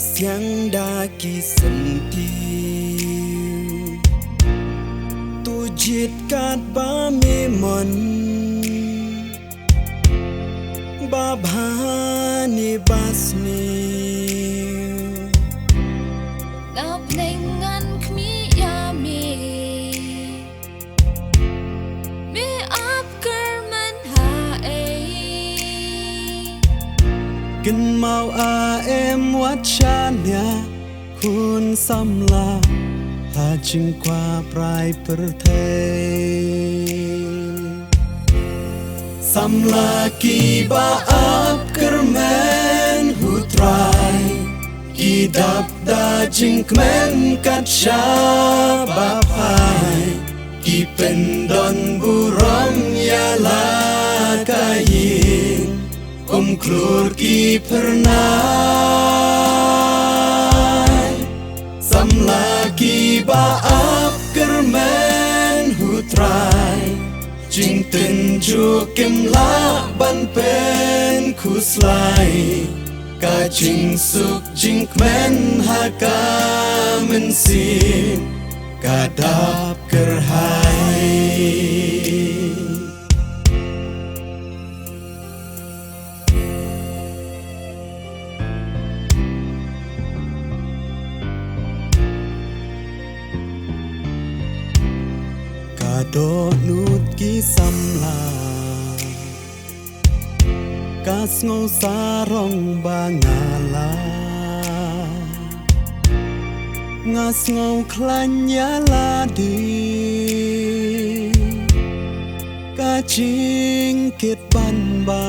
siang daki sentiu tujit kat ba memon babhani basni Nap nengan kmi yami Me ap kerman hae Kan mau em wat chanya kun samla ha ching qua prai per the samla ki ba ap kermen hutrai ki dap da jing kmen kat sha ba pai ki pendon buram ya la kayin klur ki pernai samla ki ba ap kermen hutrai jing ten ju kem la ban pen kuslai ka jing suk jing kmen ha ka men sim ka dap kerhai do nut ki samla kas ngau sarong bangala ngas ngau klanya ladi ka jing kit ban ba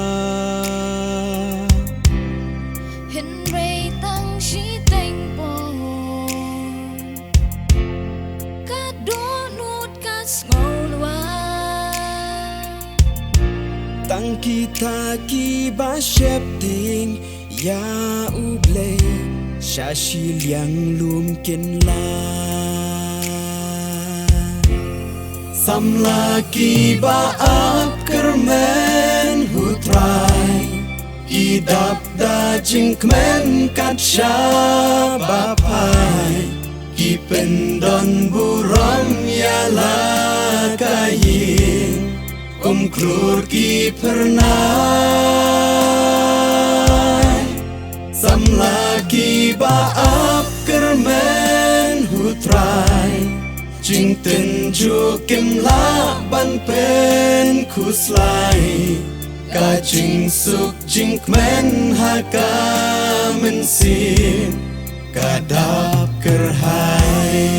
Hin rei tang shi teng po Ka do nut kas ngolwa tang kita ki ba shep ting ya uble shashi liang lum kin la samla ki ba ap kermen hutrai ki dap da jing kmen kat sha ba pai ki pendon buram ya la kayin klur ki pernai samla ki ba ap kermen hutrai jing ten ju kem la ban pen kuslai ka jing suk jing kmen ha ka men sim ka dap kerhai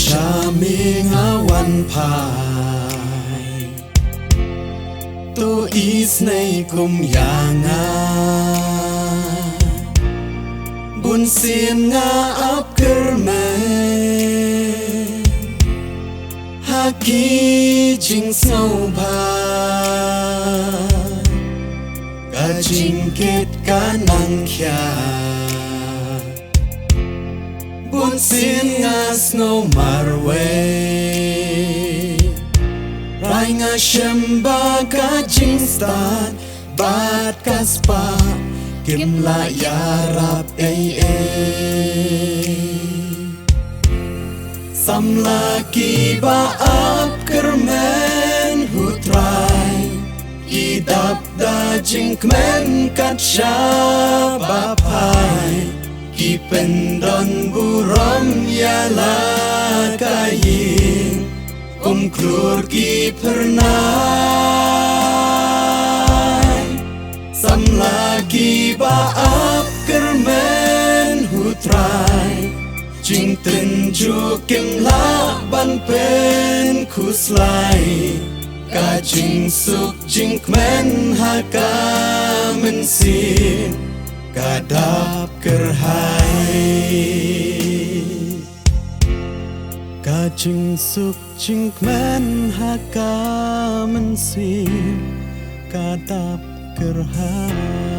Shaming awan pai to is nei kum yanga bun sin nga ap kermen haki jing snow ba ka jing ket kanang kya bun sin nga snow marwe rai nga shamba ka jing stan bat kaspa kim la yarap samla ki ba ap kermen hutrai ki dap da jing kmen kat sha ba pai ki pendon buram ya la kayin klur ki pernai samla ki ba ap kermen hutrai jing ten ju kem la ban pen kuslai ka jing suk jing kmen ha ka mensin kadap kerhai Kajing suk jing men haka mensin kadap kerhai